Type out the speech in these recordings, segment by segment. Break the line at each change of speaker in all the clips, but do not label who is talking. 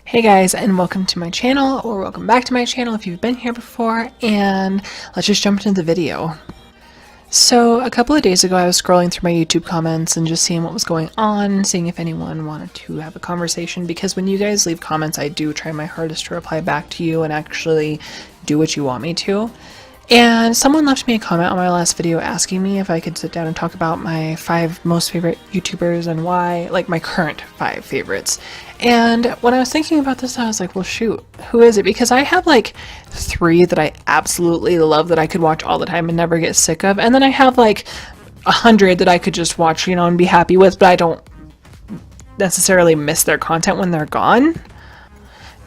Hey guys, and welcome to my channel, or welcome back to my channel if you've been here before, and let's just jump into the video. So a couple of days ago I was scrolling through my YouTube comments and just seeing what was going on, seeing if anyone wanted to have a conversation, because when you guys leave comments I do try my hardest to reply back to you and actually do what you want me to. And someone left me a comment on my last video asking me if I could sit down and talk about my 5 most favorite YouTubers and why, like my current 5 favorites. And when I was thinking about this, I was like, well shoot, who is it? Because I have like 3 that I absolutely love that I could watch all the time and never get sick of. And then I have like 100 that I could just watch, you know, and be happy with, but I don't necessarily miss their content when they're gone.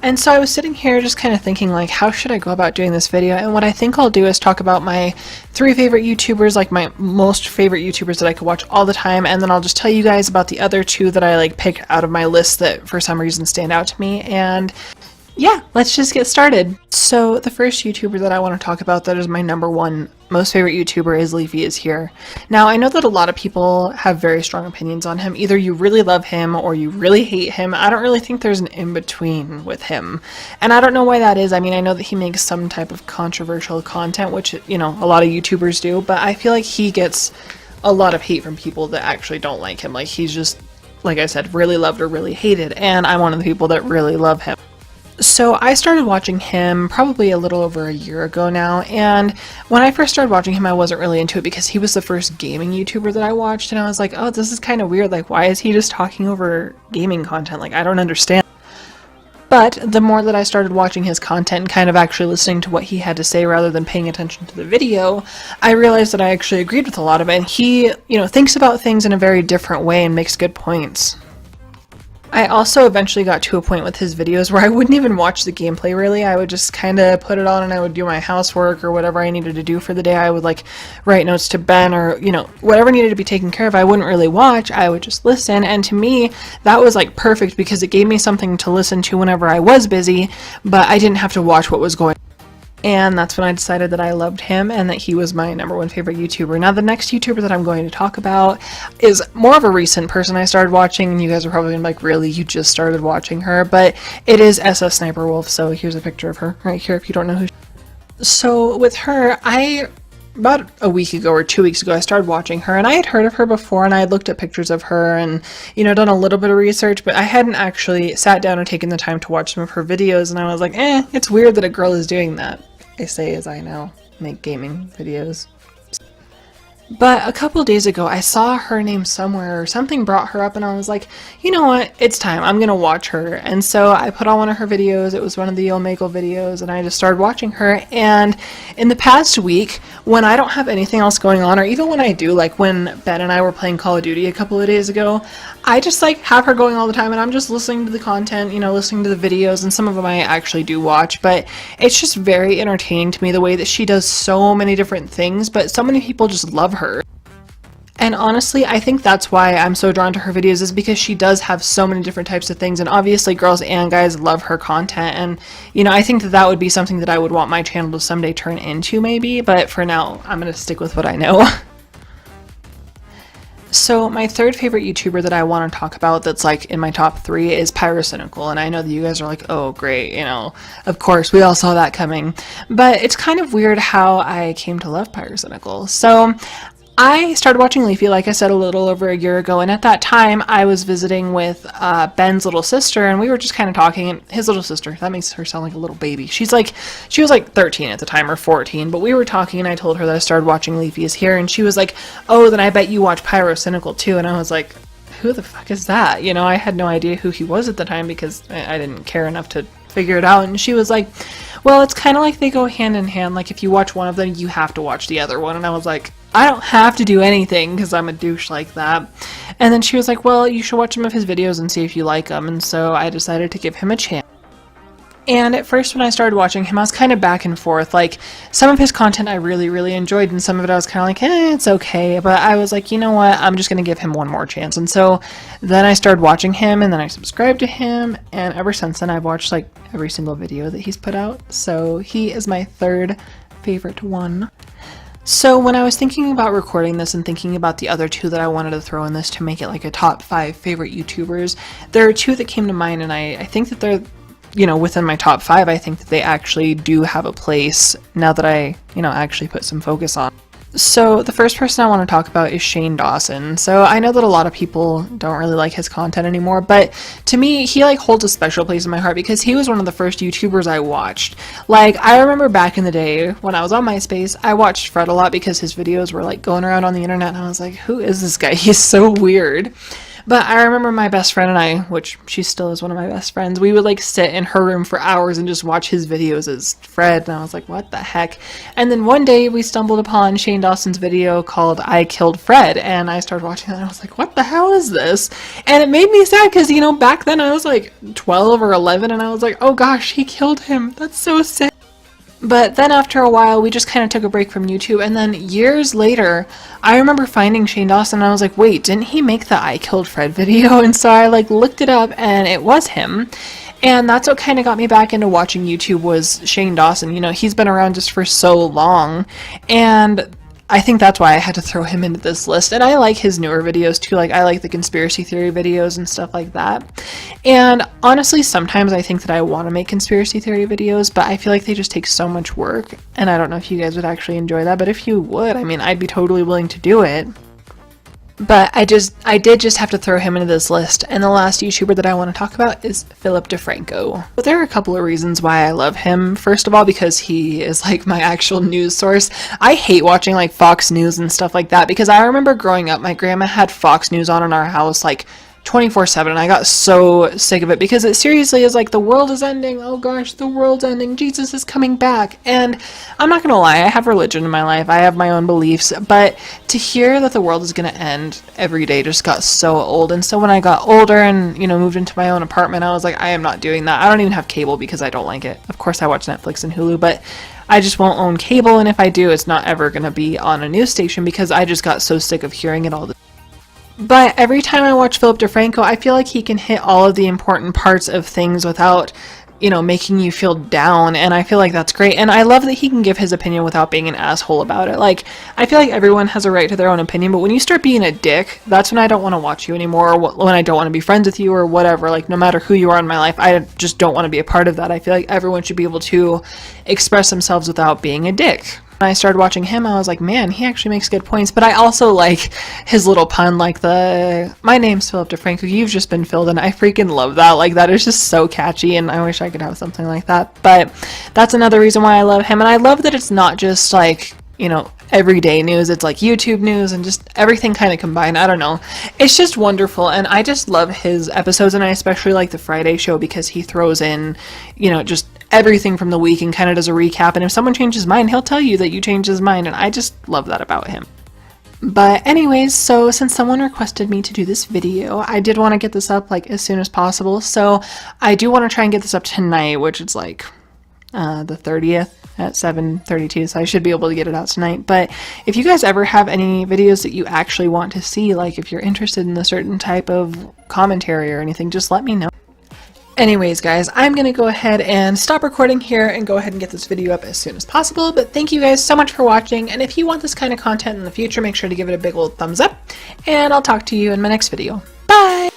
And so I was sitting here just kind of thinking, like, how should I go about doing this video? And what I think I'll do is talk about my 3 favorite YouTubers, like my most favorite YouTubers that I could watch all the time, and then I'll just tell you guys about the other 2 that I like picked out of my list that for some reason stand out to me. And yeah, let's just get started. So the first YouTuber that I want to talk about that is my number 1 most favorite YouTuber is Leafy is Here. Now I know that a lot of people have very strong opinions on him. Either you really love him or you really hate him. I don't really think there's an in-between with him. And I don't know why that is. I mean, I know that he makes some type of controversial content, which, you know, a lot of YouTubers do, but I feel like he gets a lot of hate from people that actually don't like him. Like, he's just, like I said, really loved or really hated, and I'm one of the people that really love him. So I started watching him probably a little over a year ago now, and when I first started watching him I wasn't really into it because he was the first gaming YouTuber that I watched, and I was like, oh, this is kind of weird, like why is he just talking over gaming content? Like, I don't understand. But the more that I started watching his content and kind of actually listening to what he had to say rather than paying attention to the video, I realized that I actually agreed with a lot of it, and he, you know, thinks about things in a very different way and makes good points. I also eventually got to a point with his videos where I wouldn't even watch the gameplay really. I would just kind of put it on and I would do my housework or whatever I needed to do for the day. I would like write notes to Ben or, you know, whatever needed to be taken care of. I wouldn't really watch, I would just listen, and to me that was like perfect because it gave me something to listen to whenever I was busy, but I didn't have to watch what was going on. And that's when I decided that I loved him and that he was my number 1 favorite YouTuber. Now the next YouTuber that I'm going to talk about is more of a recent person I started watching, and you guys are probably gonna be like, really, you just started watching her? But it is SS Sniper Wolf, so here's a picture of her right here if you don't know who she is. So with her, about a week ago or 2 weeks ago I started watching her, and I had heard of her before and I had looked at pictures of her and, you know, done a little bit of research, but I hadn't actually sat down and taken the time to watch some of her videos, and I was like, it's weird that a girl is doing that. I say as I now make gaming videos. But a couple days ago I saw her name somewhere, or something brought her up, and I was like, you know what, it's time, I'm gonna watch her. And so I put on one of her videos. It was one of the Omegle videos, and I just started watching her. And in the past week, when I don't have anything else going on, or even when I do, like when Ben and I were playing Call of Duty a couple of days ago, I just like have her going all the time, and I'm just listening to the content, you know, listening to the videos, and some of them I actually do watch, but it's just very entertaining to me the way that she does so many different things, but so many people just love her. And honestly, I think that's why I'm so drawn to her videos, is because she does have so many different types of things, and obviously girls and guys love her content, and you know, I think that that would be something that I would want my channel to someday turn into maybe, but for now I'm gonna stick with what I know. So my 3rd favorite YouTuber that I want to talk about that's like in my top 3 is Pyrocynical, and I know that you guys are like, oh great, you know, of course we all saw that coming, but it's kind of weird how I came to love Pyrocynical. So I started watching Leafy, like I said, a little over a year ago, and at that time I was visiting with Ben's little sister, and we were just kind of talking, and his little sister, that makes her sound like a little baby. She was like 13 at the time, or 14, but we were talking and I told her that I started watching Leafy is Here, and she was like, oh, then I bet you watch Pyrocynical too, and I was like, who the fuck is that? You know, I had no idea who he was at the time because I didn't care enough to figure it out, and she was like, well, it's kind of like they go hand in hand, like if you watch one of them you have to watch the other one, and I was like, I don't have to do anything because I'm a douche like that. And then she was like, well, you should watch some of his videos and see if you like them, and so I decided to give him a chance. And at first when I started watching him I was kind of back and forth, like some of his content I really, really enjoyed, and some of it I was kind of like, it's okay, but I was like, you know what, I'm just gonna give him one more chance. And so then I started watching him, and then I subscribed to him, and ever since then I've watched like every single video that he's put out, so he is my 3rd favorite one. So when I was thinking about recording this and thinking about the other 2 that I wanted to throw in this to make it like a top 5 favorite YouTubers, there are 2 that came to mind, and I think that they're you know, within my top 5, I think that they actually do have a place now that I, you know, actually put some focus on. So the first person I want to talk about is Shane Dawson. So I know that a lot of people don't really like his content anymore, but to me, he like holds a special place in my heart because he was one of the first YouTubers I watched. Like, I remember back in the day when I was on MySpace, I watched Fred a lot because his videos were like going around on the internet, and I was like, who is this guy? He's so weird. But I remember my best friend and I, which she still is one of my best friends, we would like sit in her room for hours and just watch his videos as Fred, and I was like, what the heck? And then one day we stumbled upon Shane Dawson's video called I Killed Fred, and I started watching it and I was like, what the hell is this? And it made me sad because, you know, back then I was like 12 or 11 and I was like, oh gosh, he killed him. That's so sad. But then after a while, we just kind of took a break from YouTube, and then years later, I remember finding Shane Dawson, and I was like, wait, didn't he make the I Killed Fred video? And so I like looked it up, and it was him. And that's what kind of got me back into watching YouTube was Shane Dawson. You know, he's been around just for so long, and I think that's why I had to throw him into this list. And I like his newer videos too. Like, I like the conspiracy theory videos and stuff like that. And honestly, sometimes I think that I want to make conspiracy theory videos, but I feel like they just take so much work. And I don't know if you guys would actually enjoy that, but if you would, I mean, I'd be totally willing to do it. But I did just have to throw him into this list. And the last YouTuber that I want to talk about is Philip DeFranco. But there are a couple of reasons why I love him. First of all, because he is like my actual news source. I hate watching like Fox News and stuff like that because I remember growing up, my grandma had Fox News on in our house like 24/7, and I got so sick of it because it seriously is like the world is ending. Oh gosh, the world's ending. Jesus is coming back. And I'm not gonna lie, I have religion in my life. I have my own beliefs, but to hear that the world is gonna end every day just got so old. And so when I got older and, you know, moved into my own apartment, I was like, I am not doing that. I don't even have cable because I don't like it. Of course I watch Netflix and Hulu, but I just won't own cable, and if I do, it's not ever gonna be on a news station because I just got so sick of hearing it all the time. But every time I watch Philip DeFranco, I feel like he can hit all of the important parts of things without, you know, making you feel down, and I feel like that's great. And I love that he can give his opinion without being an asshole about it. Like, I feel like everyone has a right to their own opinion, but when you start being a dick, that's when I don't want to watch you anymore, or when I don't want to be friends with you, or whatever. Like, no matter who you are in my life, I just don't want to be a part of that. I feel like everyone should be able to express themselves without being a dick. When I started watching him, I was like, man, he actually makes good points. But I also like his little pun, like my name's Philip DeFranco, you've just been filled in. I freaking love that. Like, that is just so catchy, and I wish I could have something like that. But that's another reason why I love him. And I love that it's not just like, you know, everyday news. It's like YouTube news and just everything kind of combined. I don't know. It's just wonderful. And I just love his episodes, and I especially like the Friday show because he throws in, you know, just everything from the week and kind of does a recap. And if someone changes his mind, he'll tell you that you changed his mind. And I just love that about him. But anyways, so since someone requested me to do this video, I did want to get this up like as soon as possible. So I do want to try and get this up tonight, which is like the 30th at 7:32, so I should be able to get it out tonight. But if you guys ever have any videos that you actually want to see, like if you're interested in a certain type of commentary or anything, just let me know. Anyways, guys, I'm going to go ahead and stop recording here and go ahead and get this video up as soon as possible. But thank you guys so much for watching, and if you want this kind of content in the future, make sure to give it a big old thumbs up, and I'll talk to you in my next video. Bye!